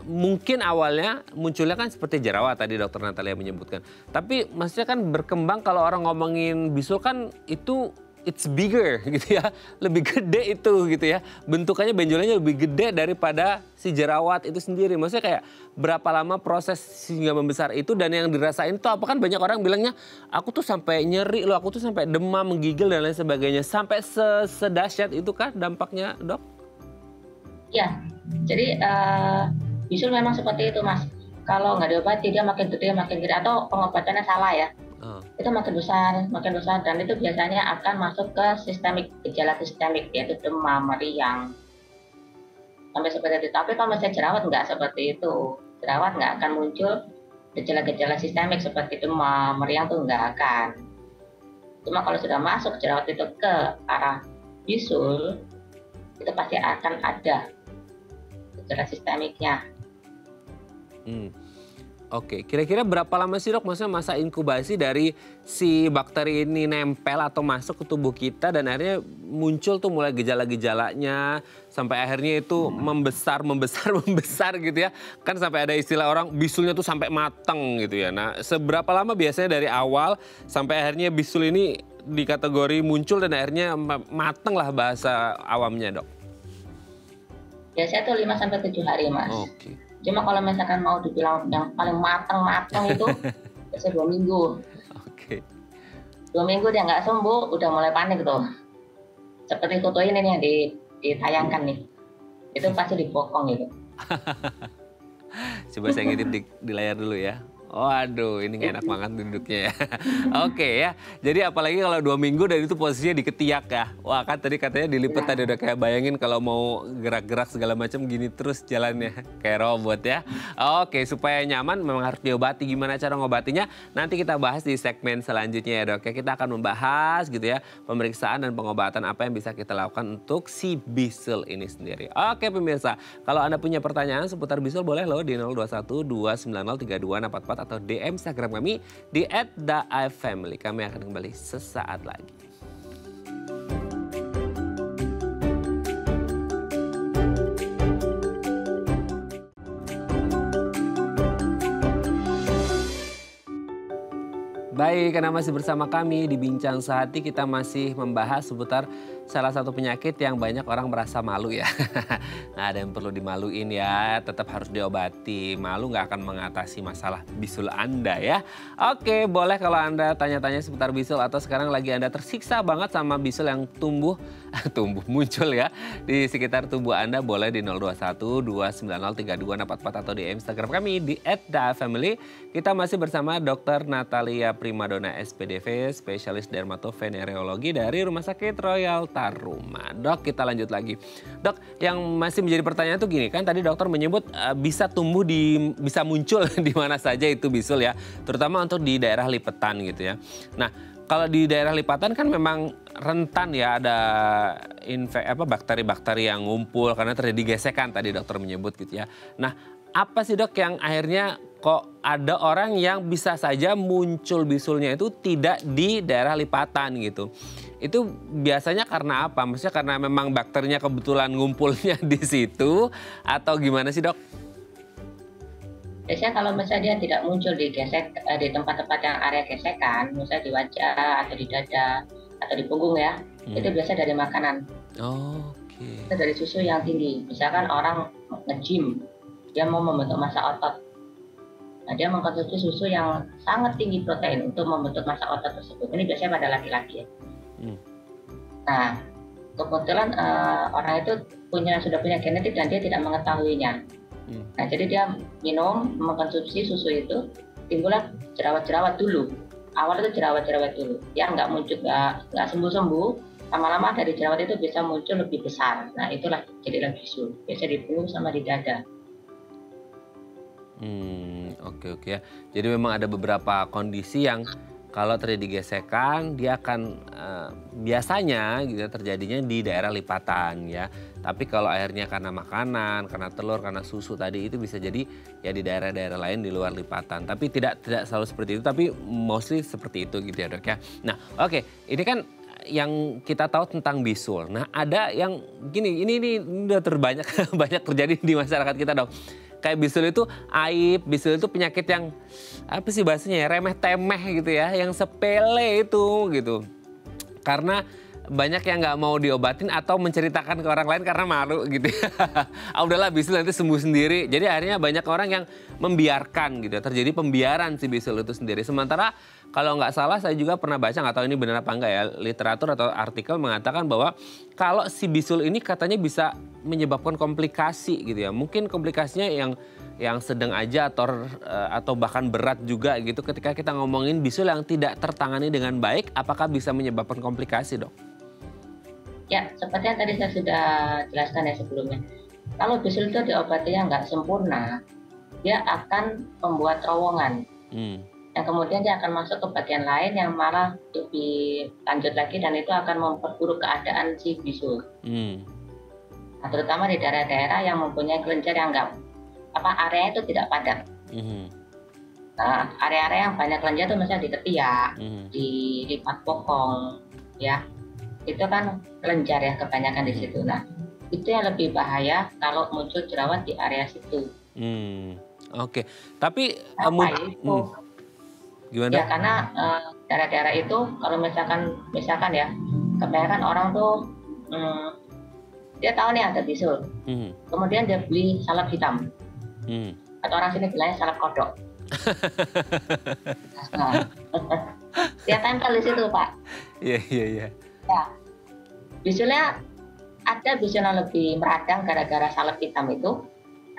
Speaker 1: mungkin awalnya munculnya kan seperti jerawat tadi Dokter Natalia menyebutkan. Tapi maksudnya kan berkembang kalau orang ngomongin bisul kan itu it's bigger gitu ya. Lebih gede itu gitu ya. Bentukannya benjolannya lebih gede daripada si jerawat itu sendiri. Maksudnya kayak berapa lama proses sehingga membesar itu dan yang dirasain tuh apa, kan banyak orang bilangnya aku tuh sampai nyeri loh, aku tuh sampai demam, menggigil dan lain sebagainya. Sampai sedahsyat itu kah dampaknya, Dok?
Speaker 2: Ya, jadi bisul memang seperti itu, Mas. Kalau nggak diobati dia makin gede atau pengobatannya salah ya. Itu makin besar dan itu biasanya akan masuk ke gejala sistemik yaitu demam, meriang. Sampai seperti itu. Tapi kalau misalnya jerawat nggak seperti itu. Jerawat nggak akan muncul gejala-gejala sistemik seperti demam, meriang tuh nggak akan. Cuma kalau sudah masuk jerawat itu ke arah bisul, itu pasti akan ada gejala sistemiknya.
Speaker 1: Oke, kira-kira berapa lama sih Dok maksudnya masa inkubasi dari si bakteri ini nempel atau masuk ke tubuh kita dan akhirnya muncul tuh mulai gejala-gejalanya sampai akhirnya itu membesar gitu ya. Kan sampai ada istilah orang bisulnya tuh sampai mateng gitu ya. Nah, seberapa lama biasanya dari awal sampai akhirnya bisul ini di kategori muncul dan akhirnya mateng lah bahasa awamnya, Dok?
Speaker 2: Biasanya tuh 5-7 hari, Mas.
Speaker 1: Oke.
Speaker 2: Cuma kalau misalkan mau dibilang yang paling matang itu biasanya 2 minggu.
Speaker 1: Oke.
Speaker 2: 2 minggu dia nggak sembuh, udah mulai panik tuh. Seperti foto ini nih yang ditayangkan nih. Itu pasti dipotong gitu.
Speaker 1: Coba saya ngintip di layar dulu ya. Waduh, ini gak enak banget duduknya ya. Oke ya, jadi apalagi kalau 2 minggu dan itu posisinya di ketiak ya. Wah kan tadi katanya dilipat tadi udah kayak bayangin kalau mau gerak-gerak segala macam gini terus jalannya kayak robot ya. Oke, supaya nyaman memang harus diobati. Gimana cara ngobatinya? Nanti kita bahas di segmen selanjutnya ya Dok. Kita akan membahas gitu ya pemeriksaan dan pengobatan apa yang bisa kita lakukan untuk si bisul ini sendiri. Oke pemirsa, kalau Anda punya pertanyaan seputar bisul boleh loh di 021 290 3244 atau DM Instagram kami di @daifamily. Kami akan kembali sesaat lagi. Baik, karena masih bersama kami di Bincang Sehati, kita masih membahas seputar salah satu penyakit yang banyak orang merasa malu ya. Nah, ada yang perlu dimaluin ya, tetap harus diobati. Malu nggak akan mengatasi masalah bisul Anda ya. Oke, boleh kalau Anda tanya-tanya seputar bisul atau sekarang lagi Anda tersiksa banget sama bisul yang muncul ya di sekitar tubuh Anda, boleh di 021 290 3244 atau di Instagram kami di @daifamily. Kita masih bersama Dr. Natalia Primadona SPDV, spesialis dermatovenereologi dari Rumah Sakit Royal Taruma. Dok, kita lanjut lagi. Dok, yang masih menjadi pertanyaan tuh gini, kan tadi dokter menyebut bisa muncul di mana saja itu bisul ya, terutama untuk di daerah lipatan gitu ya. Nah, kalau di daerah lipatan kan memang rentan ya ada bakteri-bakteri yang ngumpul karena terjadi gesekan tadi dokter menyebut gitu ya. Nah, apa sih Dok yang akhirnya kok ada orang yang bisa saja muncul bisulnya itu tidak di daerah lipatan gitu. Itu biasanya karena apa? Maksudnya karena memang bakterinya kebetulan ngumpulnya di situ atau gimana sih Dok?
Speaker 2: Biasanya kalau misalnya dia tidak muncul di tempat-tempat yang area gesekan, misalnya di wajah atau di dada atau di punggung ya, itu biasanya dari makanan.
Speaker 1: Oke.
Speaker 2: Itu dari susu yang tinggi. Misalkan orang nge-gym, dia mau membentuk massa otot. Nah, dia mengkonsumsi susu yang sangat tinggi protein untuk membentuk massa otot tersebut. Ini biasanya pada laki-laki ya. Nah, kebetulan orang itu sudah punya genetik dan dia tidak mengetahuinya. Nah, jadi dia minum, mengkonsumsi susu itu, timbullah jerawat-jerawat dulu. Awal itu jerawat-jerawat dulu. Dia nggak muncul, nggak sembuh-sembuh. Lama-lama dari jerawat itu bisa muncul lebih besar. Nah, itulah jadilah bisul. Biasanya di punggung sama di dada.
Speaker 1: Oke ya. Jadi memang ada beberapa kondisi yang Kalau terjadi gesekan, dia akan biasanya gitu terjadinya di daerah lipatan ya. Tapi kalau airnya karena makanan, karena telur, karena susu tadi itu bisa jadi ya di daerah-daerah lain di luar lipatan. Tapi tidak selalu seperti itu, tapi mostly seperti itu gitu ya dok ya. Nah oke, ini kan yang kita tahu tentang bisul. Nah ada yang gini, ini udah terbanyak banyak terjadi di masyarakat kita dok. Kayak bisul itu aib, bisul itu penyakit yang apa sih bahasanya ya, remeh-temeh gitu ya, yang sepele itu gitu. Karena banyak yang nggak mau diobatin atau menceritakan ke orang lain karena malu gitu ya. Ah, udahlah bisul nanti sembuh sendiri. Jadi akhirnya banyak orang yang membiarkan gitu ya, terjadi pembiaran si bisul itu sendiri. Sementara kalau nggak salah saya juga pernah baca, nggak tahu ini benar apa enggak ya, literatur atau artikel mengatakan bahwa kalau si bisul ini katanya bisa menyebabkan komplikasi gitu ya. Mungkin komplikasinya yang sedang aja atau bahkan berat juga gitu. Ketika kita ngomongin bisul yang tidak tertangani dengan baik, apakah bisa menyebabkan komplikasi dok?
Speaker 2: Ya, seperti yang tadi saya sudah jelaskan ya sebelumnya. Kalau bisul itu diobatinya nggak sempurna, dia akan membuat terowongan. Yang kemudian dia akan masuk ke bagian lain yang malah lebih lanjut lagi dan itu akan memperburuk keadaan si bisul. Nah, terutama di daerah-daerah yang mempunyai kelenjar yang area itu tidak padat. Nah, area-area yang banyak kelenjar itu misalnya di ketiak, di lipat bokong, ya itu kan kelenjar ya kebanyakan di situ. Nah, itu yang lebih bahaya kalau muncul jerawat di area situ.
Speaker 1: Oke, tapi gimana?
Speaker 2: Ya karena daerah-daerah itu kalau misalkan ya kebanyakan orang tuh dia tahu nih ada bisul, kemudian dia beli salep hitam, atau orang sini bilangnya salep kodok. Nah, dia tempel di situ Pak.
Speaker 1: Iya.
Speaker 2: Ya, bisulnya ada bisul yang lebih meradang gara-gara salep hitam itu,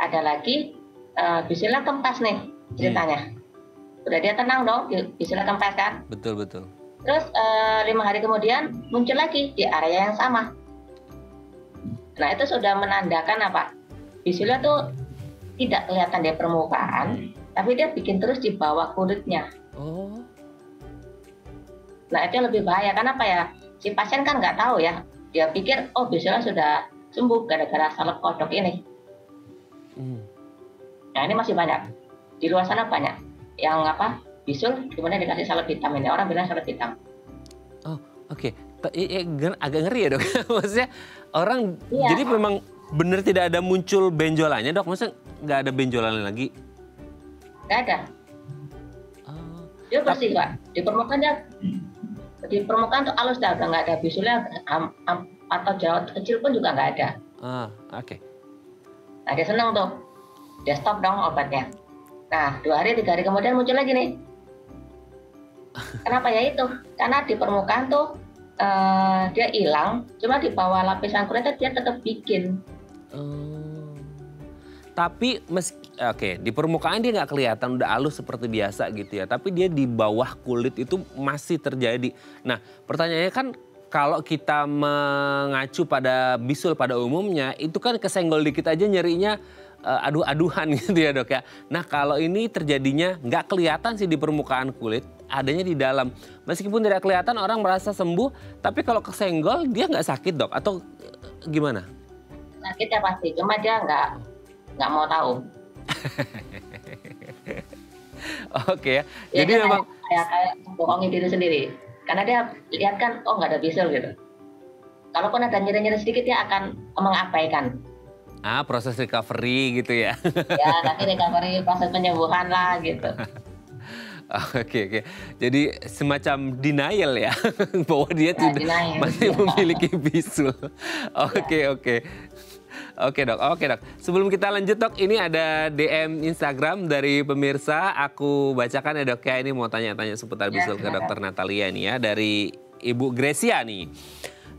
Speaker 2: ada lagi bisulnya kempes nih ceritanya. Udah dia tenang dong, bisulnya kempes kan?
Speaker 1: Betul.
Speaker 2: Terus 5 hari kemudian muncul lagi di area yang sama. Nah itu sudah menandakan apa? Bisulnya tuh tidak kelihatan di permukaan, tapi dia bikin terus di bawah kulitnya. Nah itu lebih bahaya, karena apa ya? Si pasien kan nggak tahu ya, dia pikir oh bisulnya sudah sembuh gara-gara salep kodok ini. Nah ini masih banyak, di luar sana banyak yang bisul kemudian dikasih salep hitam, ini orang bilang salep hitam.
Speaker 1: Oke. Agak ngeri ya dok. Maksudnya orang jadi memang benar tidak ada muncul benjolannya dok, maksudnya nggak ada benjolan lagi? Nggak ada. Dia bersih Pak, di permukaan tuh halus dah, udah nggak ada bisulnya atau jerawat kecil pun juga nggak ada. Oke.
Speaker 2: Nah dia senang tuh, dia stop dong obatnya. Nah 2 hari 3 hari kemudian muncul lagi nih. Kenapa ya itu? Karena di permukaan tuh dia hilang, cuma di bawah lapisan kulitnya dia tetap bikin.
Speaker 1: Tapi di permukaan dia nggak kelihatan udah halus seperti biasa gitu ya. Tapi dia di bawah kulit itu masih terjadi. Nah pertanyaannya kan kalau kita mengacu pada bisul pada umumnya itu kan kesenggol dikit aja nyerinya aduh-aduhan gitu ya dok ya. Nah kalau ini terjadinya nggak kelihatan sih di permukaan kulit, adanya di dalam. Meskipun tidak kelihatan orang merasa sembuh, tapi kalau kesenggol dia nggak sakit dok atau gimana?
Speaker 2: Sakitnya pasti, cuma dia nggak mau tahu.
Speaker 1: Oke ya. Jadi memang
Speaker 2: kayak bohongin diri sendiri. Karena dia lihat kan, oh nggak ada bisul gitu. Kalaupun ada nyeri-nyeri sedikit dia akan mengabaikan.
Speaker 1: Proses recovery gitu ya.
Speaker 2: Ya, nanti recovery, proses penyembuhan lah gitu.
Speaker 1: Oke. Jadi semacam denial ya, bahwa dia masih memiliki bisul. Oke. Oke dok. Sebelum kita lanjut dok, ini ada DM Instagram dari pemirsa. Aku bacakan ya dok ya, ini mau tanya-tanya seputar bisul ke dokter Natalia nih ya, dari Ibu Gresia nih.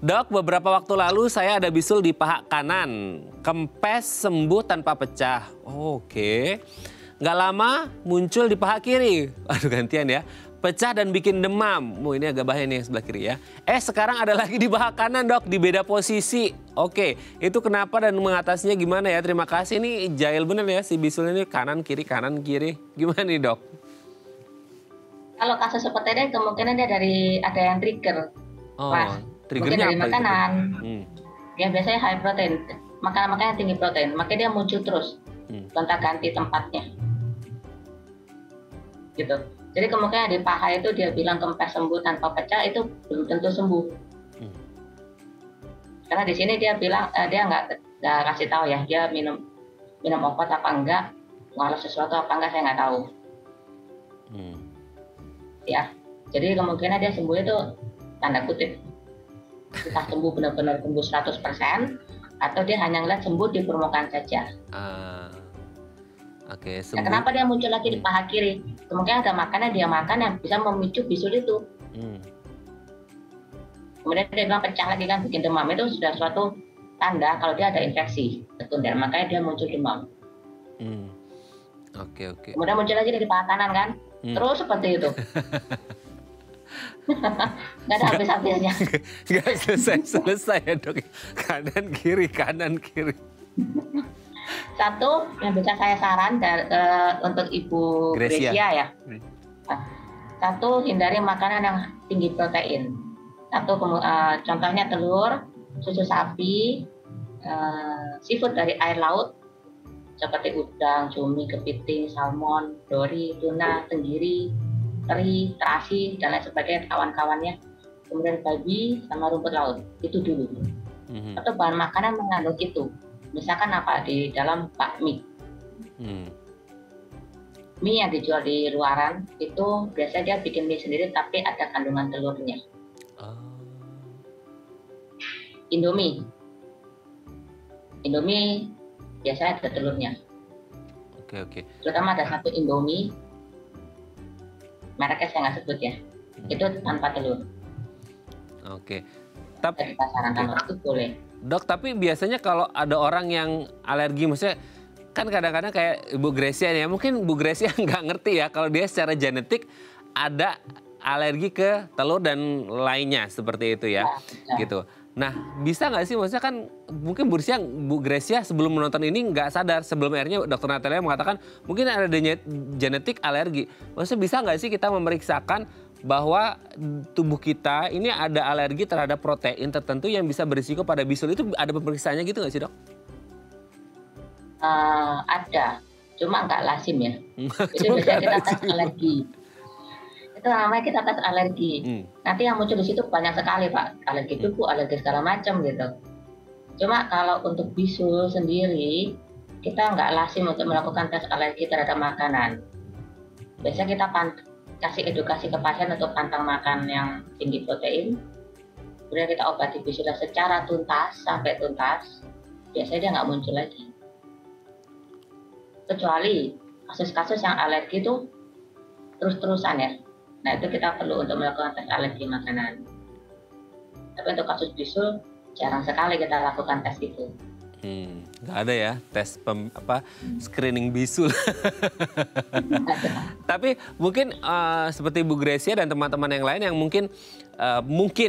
Speaker 1: Dok, beberapa waktu lalu saya ada bisul di paha kanan. Kempes sembuh tanpa pecah. Oke. Nggak lama muncul di paha kiri. Aduh gantian ya. Pecah dan bikin demam. Ini agak bahaya nih sebelah kiri ya. Sekarang ada lagi di paha kanan dok, di beda posisi. Oke, itu kenapa dan mengatasinya gimana ya? Terima kasih, ini jahil bener ya si bisul ini, kanan kiri. Gimana nih dok?
Speaker 2: Kalau kasus seperti ini kemungkinan dia dari ada yang trigger, Mas. Mungkin
Speaker 1: Triggernya
Speaker 2: dari
Speaker 1: apa
Speaker 2: makanan. Ya biasanya high protein, makanan-makanan yang tinggi protein, makanya dia muncul terus, gonta-ganti tempatnya. Gitu. Jadi kemungkinan di paha itu dia bilang kempes sembuh tanpa pecah itu belum tentu sembuh. Karena di sini dia bilang dia nggak kasih tahu ya, dia minum obat apa enggak, ngaruh sesuatu apa enggak, saya nggak tahu. Ya, jadi kemungkinan dia sembuh itu tanda kutip. Entah sembuh benar-benar sembuh 100% atau dia hanya ngeliat sembuh di permukaan saja.
Speaker 1: Oke,
Speaker 2: nah, kenapa dia muncul lagi di paha kiri? Kemungkinan ada makanan dia makan yang bisa memicu bisul itu. Kemudian dia bilang pecah lagi kan, bikin demam, itu sudah suatu tanda kalau dia ada infeksi tertunda, makanya dia muncul demam.
Speaker 1: Oke.
Speaker 2: Kemudian muncul lagi di paha kanan kan, terus seperti itu. Nggak ada habis-habisnya.
Speaker 1: Nggak selesai ya dok. Kanan kiri.
Speaker 2: Satu yang bisa saya saran untuk Ibu Grecia ya. Satu, hindari makanan yang tinggi protein. Satu, contohnya telur, susu sapi, seafood dari air laut seperti udang, cumi, kepiting, salmon, dori, tuna, tenggiri, teri, terasi, dan lain sebagainya, kawan-kawannya. Kemudian babi sama rumput laut, itu dulu. Atau bahan makanan mengandung itu. Misalkan apa, di dalam bakmi. Mie yang dijual di luaran, itu biasanya dia bikin mie sendiri, tapi ada kandungan telurnya. Indomie biasanya ada telurnya.
Speaker 1: Oke.
Speaker 2: Terutama ada satu Indomie, mereknya saya nggak sebut ya, itu tanpa telur.
Speaker 1: Oke. Tapi
Speaker 2: pasaran itu boleh.
Speaker 1: Dok, tapi biasanya kalau ada orang yang alergi, maksudnya kan kadang-kadang kayak Ibu Grecia nih, mungkin Bu Grecia nggak ngerti ya kalau dia secara genetik ada alergi ke telur dan lainnya seperti itu ya. Gitu. Nah, bisa nggak sih, maksudnya kan mungkin Bu Grecia sebelum menonton ini nggak sadar, sebelum akhirnya Dokter Natalia mengatakan mungkin ada genetik alergi. Maksudnya bisa nggak sih kita memeriksakan bahwa tubuh kita ini ada alergi terhadap protein tertentu yang bisa berisiko pada bisul, itu ada pemeriksaannya gitu nggak sih dok?
Speaker 2: Ada, cuma nggak lazim ya. Itu bisa kita tes alergi. Itu namanya kita tes alergi. Nanti yang muncul di situ banyak sekali Pak, alergi kuku, alergi segala macam gitu. Cuma kalau untuk bisul sendiri, kita nggak lazim untuk melakukan tes alergi terhadap makanan. Biasanya kita kasih edukasi ke pasien untuk pantang makan yang tinggi protein. Kemudian kita obati bisulnya secara tuntas sampai tuntas. Biasanya dia nggak muncul lagi. Kecuali kasus-kasus yang alergi itu terus-terusan ya. Nah itu kita perlu untuk melakukan tes alergi makanan. Tapi untuk kasus bisul jarang sekali kita lakukan tes itu.
Speaker 1: Nggak ada ya tes screening bisul. Tapi mungkin seperti Bu Grecia dan teman-teman yang lain yang mungkin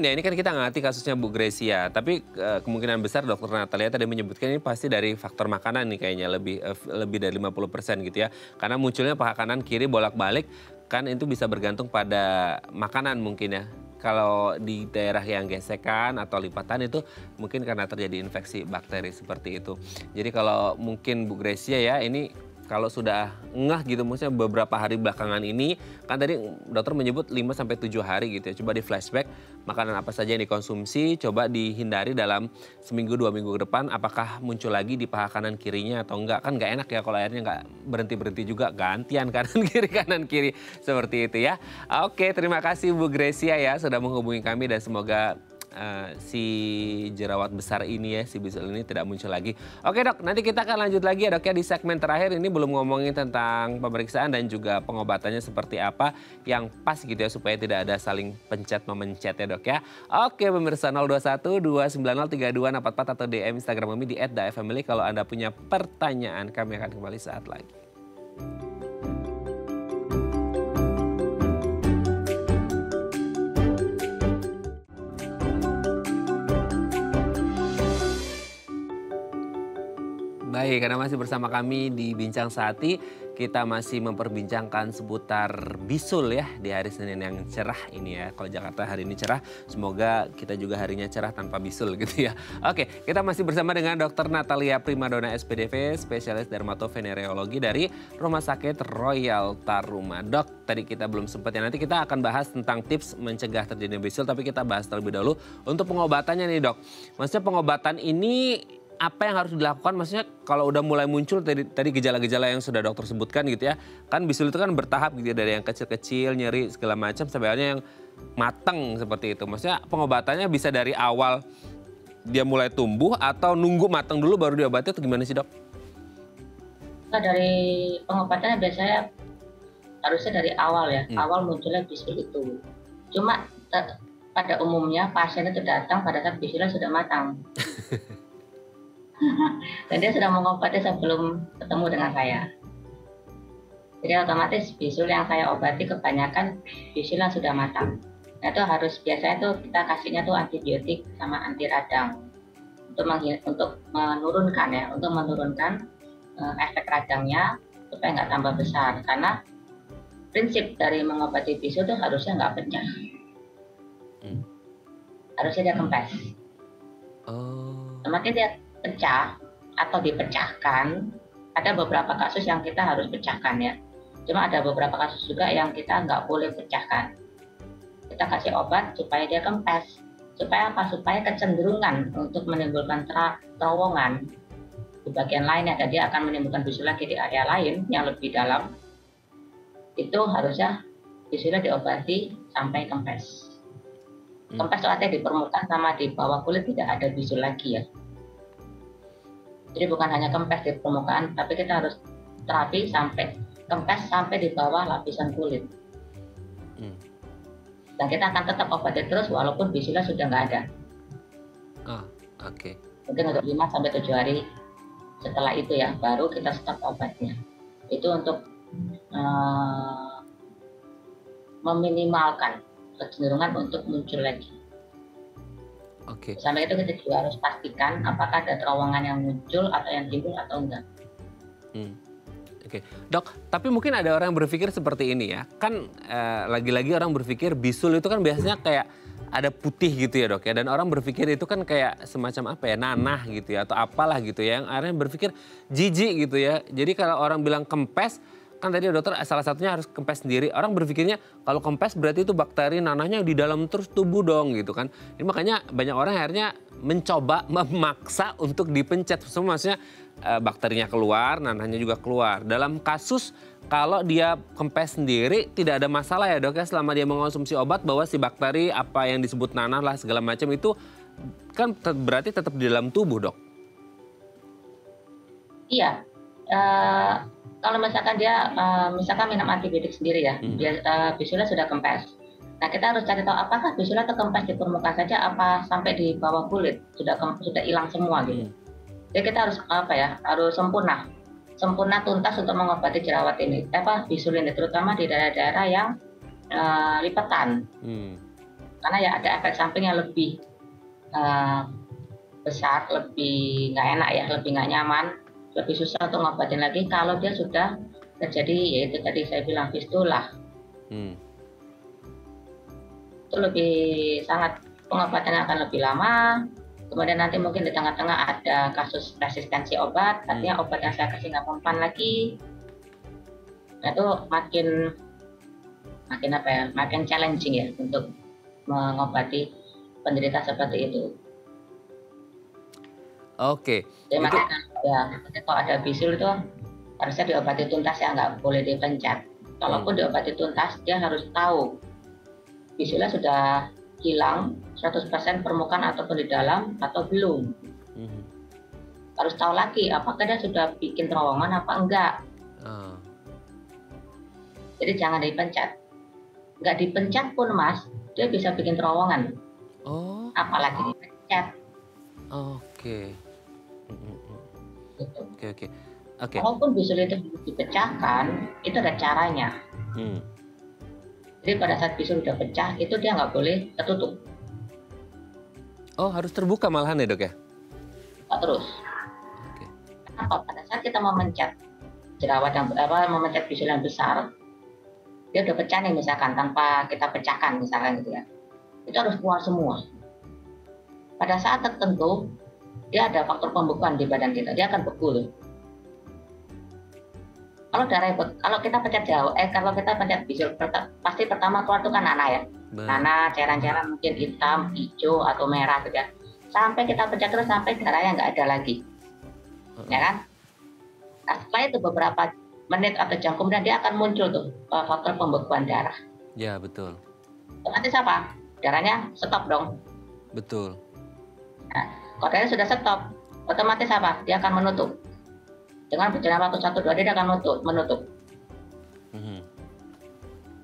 Speaker 1: ya, ini kan kita nggak ngerti kasusnya Bu Grecia, tapi kemungkinan besar Dokter Natalia tadi menyebutkan ini pasti dari faktor makanan nih kayaknya lebih dari 50% gitu ya. Karena munculnya paha kanan kiri bolak-balik kan itu bisa bergantung pada makanan mungkin ya. Kalau di daerah yang gesekan atau lipatan itu mungkin karena terjadi infeksi bakteri seperti itu. Jadi kalau mungkin Bu Grecia ya ini kalau sudah ngeh gitu, maksudnya beberapa hari belakangan ini, kan tadi dokter menyebut 5-7 hari gitu ya. Coba di flashback makanan apa saja yang dikonsumsi, coba dihindari dalam seminggu 2 minggu ke depan, apakah muncul lagi di paha kanan kirinya atau enggak. Kan nggak enak ya kalau akhirnya nggak berhenti-berhenti juga, gantian kanan kiri seperti itu ya. Oke, terima kasih Bu Grecia ya sudah menghubungi kami dan semoga si jerawat besar ini ya, si bisul ini tidak muncul lagi. Oke dok, nanti kita akan lanjut lagi ya dok ya di segmen terakhir. Ini belum ngomongin tentang pemeriksaan dan juga pengobatannya seperti apa yang pas gitu ya, supaya tidak ada saling pencet-memencet ya dok ya. Oke pemirsa, 021 290 3244 atau DM Instagram kami di @dafamily kalau Anda punya pertanyaan. Kami akan kembali saat lagi. Baik, karena masih bersama kami di Bincang Sehati kita masih memperbincangkan seputar bisul ya di hari Senin yang cerah ini ya. Kalau Jakarta hari ini cerah, semoga kita juga harinya cerah tanpa bisul gitu ya. Oke, kita masih bersama dengan Dr. Natalia Primadona SPDV, spesialis dermatovenereologi dari Rumah Sakit Royal Taruma. Dok, tadi kita belum sempat ya, nanti kita akan bahas tentang tips mencegah terjadinya bisul, tapi kita bahas terlebih dahulu untuk pengobatannya nih dok. Maksudnya pengobatan ini apa yang harus dilakukan? Maksudnya kalau udah mulai muncul tadi gejala-gejala yang sudah dokter sebutkan gitu ya. Kan bisul itu kan bertahap gitu ya, dari yang kecil-kecil, nyeri segala macam sampai akhirnya yang matang seperti itu. Maksudnya pengobatannya bisa dari awal dia mulai tumbuh atau nunggu matang dulu baru diobati atau gimana sih dok?
Speaker 2: Nah, dari pengobatannya biasanya harusnya dari awal ya, awal munculnya bisul itu. Cuma pada umumnya pasien itu datang pada saat bisulnya sudah matang. Dan dia sudah mengobati sebelum ketemu dengan saya. Jadi otomatis bisul yang saya obati kebanyakan bisul yang sudah matang. Nah itu harus biasanya tuh kita kasihnya tuh antibiotik sama anti radang untuk menurunkan efek radangnya supaya nggak tambah besar. Karena prinsip dari mengobati bisul itu harusnya nggak pecah, harusnya dia kempes. Semakin dia pecah atau dipecahkan, ada beberapa kasus yang kita harus pecahkan ya. Cuma ada beberapa kasus juga yang kita nggak boleh pecahkan. Kita kasih obat supaya dia kempes. Supaya apa? Supaya kecenderungan untuk menimbulkan terowongan di bagian lain yang tadi akan menimbulkan bisul lagi di area lain yang lebih dalam. Itu harusnya bisulnya diobati sampai kempes. Kempes artinya di permukaan sama di bawah kulit tidak ada bisul lagi ya. Jadi bukan hanya kempes di permukaan, tapi kita harus terapi sampai kempes sampai di bawah lapisan kulit. Dan kita akan tetap obati terus walaupun bisulnya sudah nggak ada.
Speaker 1: Oke.
Speaker 2: Mungkin untuk 5-7 hari setelah itu ya, baru kita stop obatnya. Itu untuk meminimalkan kecenderungan untuk muncul lagi.
Speaker 1: Oke.
Speaker 2: Sampai itu kita juga harus pastikan apakah ada terowongan yang muncul atau yang timbul atau enggak.
Speaker 1: Oke. Dok, tapi mungkin ada orang yang berpikir seperti ini ya. Kan lagi-lagi orang berpikir bisul itu kan biasanya kayak ada putih gitu ya dok ya. Dan orang berpikir itu kan kayak semacam apa ya, nanah gitu ya atau apalah gitu ya. Yang akhirnya berpikir jijik gitu ya. Jadi kalau orang bilang kempes, kan tadi dokter salah satunya harus kempes sendiri. Orang berpikirnya kalau kempes berarti itu bakteri nanahnya di dalam terus tubuh dong gitu kan. Ini makanya banyak orang akhirnya mencoba memaksa untuk dipencet. Maksudnya bakterinya keluar, nanahnya juga keluar. Dalam kasus kalau dia kempes sendiri tidak ada masalah ya dok ya, selama dia mengonsumsi obat bahwa si bakteri apa yang disebut nanah lah segala macam itu kan berarti tetap di dalam tubuh dok.
Speaker 2: Iya. Kalau misalkan dia misalkan minum antibiotik sendiri ya, dia bisulnya sudah kempes. Nah kita harus cari tahu apakah bisulnya itu kempes di permukaan saja, apa sampai di bawah kulit sudah hilang semua gitu. Jadi kita harus harus sempurna tuntas untuk mengobati jerawat ini, bisul ini, terutama di daerah-daerah yang lipatan. Karena ya ada efek samping yang lebih besar, lebih nggak enak ya, lebih nggak nyaman. Lebih susah untuk ngobatin lagi kalau dia sudah terjadi, yaitu tadi saya bilang fistula. Itu lebih sangat, pengobatannya akan lebih lama. Kemudian nanti mungkin di tengah-tengah ada kasus resistensi obat, artinya obat yang saya kasih nggak mempan lagi. Nah itu makin challenging ya untuk mengobati penderita seperti itu.
Speaker 1: Oke.
Speaker 2: Jadi makanya kalau ada bisul itu harusnya diobati tuntas ya, nggak boleh dipencet. Kalaupun diobati tuntas, dia harus tahu bisulnya sudah hilang 100% permukaan ataupun di dalam atau belum. Harus tahu lagi apakah dia sudah bikin terowongan apa enggak. Jadi jangan dipencet. Nggak dipencet pun mas, dia bisa bikin terowongan. Apalagi dipencet.
Speaker 1: Oke. Oke.
Speaker 2: Walaupun bisul itu dipecahkan, itu ada caranya. Jadi pada saat bisul udah pecah, itu dia nggak boleh tertutup.
Speaker 1: Oh, harus terbuka malahan ya dok ya?
Speaker 2: Terus. Kenapa? Pada saat kita mau mencet jerawat yang memencet bisul yang besar, dia udah pecah nih misalkan tanpa kita pecahkan misalkan gitu ya, itu harus keluar semua. Pada saat tertentu dia ada faktor pembekuan di badan kita, dia akan beku loh. Kalau kita pencet jauh, kalau kita pencet bisul, pasti pertama keluar itu kan nanah ya, nanah, cairan-cairan mungkin hitam, hijau atau merah gitu ya. Sampai kita pencet terus sampai darahnya nggak ada lagi, ya kan? Nah, setelah itu beberapa menit atau jam kemudian dia akan muncul tuh faktor pembekuan darah.
Speaker 1: Ya betul.
Speaker 2: Otomatis apa? Darahnya stop dong.
Speaker 1: Betul.
Speaker 2: Nah, kalau darahnya sudah stop, otomatis apa? Dia akan menutup. Dengan berjalan waktu 1-2 dia akan menutup.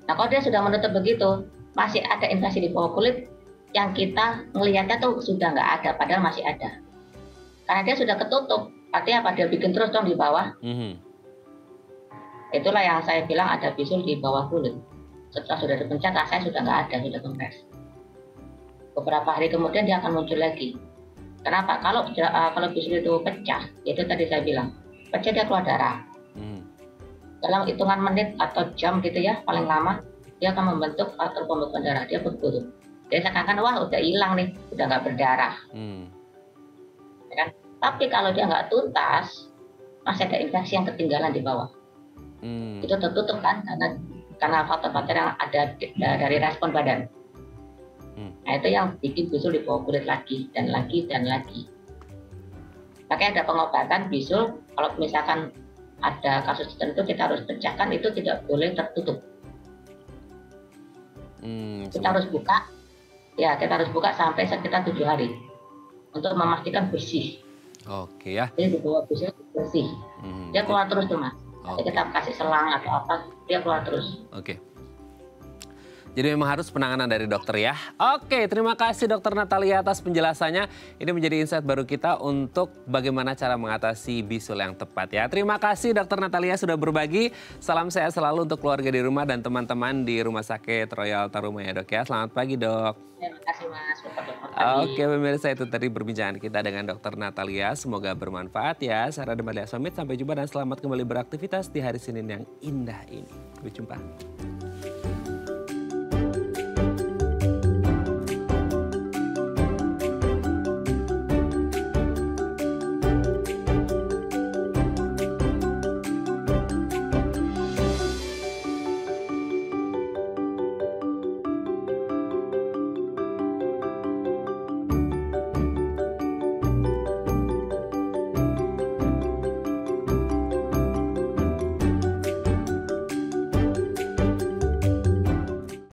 Speaker 2: Nah kalau dia sudah menutup begitu, masih ada infeksi di bawah kulit yang kita melihatnya tuh sudah nggak ada, padahal masih ada. Karena dia sudah ketutup, artinya apa? Dia bikin terus dong di bawah. Itulah yang saya bilang ada bisul di bawah kulit. Setelah sudah dipencet, rasanya sudah nggak ada, sudah kempes. Beberapa hari kemudian dia akan muncul lagi. Kenapa? Kalau bisul itu pecah, itu tadi saya bilang, pecah dia keluar darah. Dalam hitungan menit atau jam gitu ya, paling lama, dia akan membentuk faktor pembekuan darah, dia beku. Dia seakan-akan wah udah hilang nih, udah nggak berdarah. Ya kan? Tapi kalau dia nggak tuntas, masih ada infeksi yang ketinggalan di bawah. Itu tertutup kan karena faktor-faktor yang ada dari respon badan. Nah itu yang bikin bisul di bawah kulit lagi dan lagi dan lagi. Makanya ada pengobatan bisul, kalau misalkan ada kasus tertentu kita harus pecahkan, itu tidak boleh tertutup. Kita harus buka, ya kita harus buka sampai sekitar 7 hari untuk memastikan bersih.
Speaker 1: Oke ya.
Speaker 2: Jadi di bawah bisul bersih. Dia keluar terus tuh mas. Kita kasih selang atau apa, dia keluar terus.
Speaker 1: Oke. Jadi memang harus penanganan dari dokter ya. Oke, terima kasih Dokter Natalia atas penjelasannya. Ini menjadi insight baru kita untuk bagaimana cara mengatasi bisul yang tepat ya. Terima kasih Dokter Natalia sudah berbagi. Salam sehat selalu untuk keluarga di rumah dan teman-teman di Rumah Sakit Royal Taruma ya dok ya. Selamat pagi dok.
Speaker 2: Terima kasih mas.
Speaker 1: Oke pemirsa, itu tadi perbincangan kita dengan Dokter Natalia. Semoga bermanfaat ya. Saya Radha Marlia Somit, sampai jumpa dan selamat kembali beraktivitas di hari Senin yang indah ini. Sampai jumpa.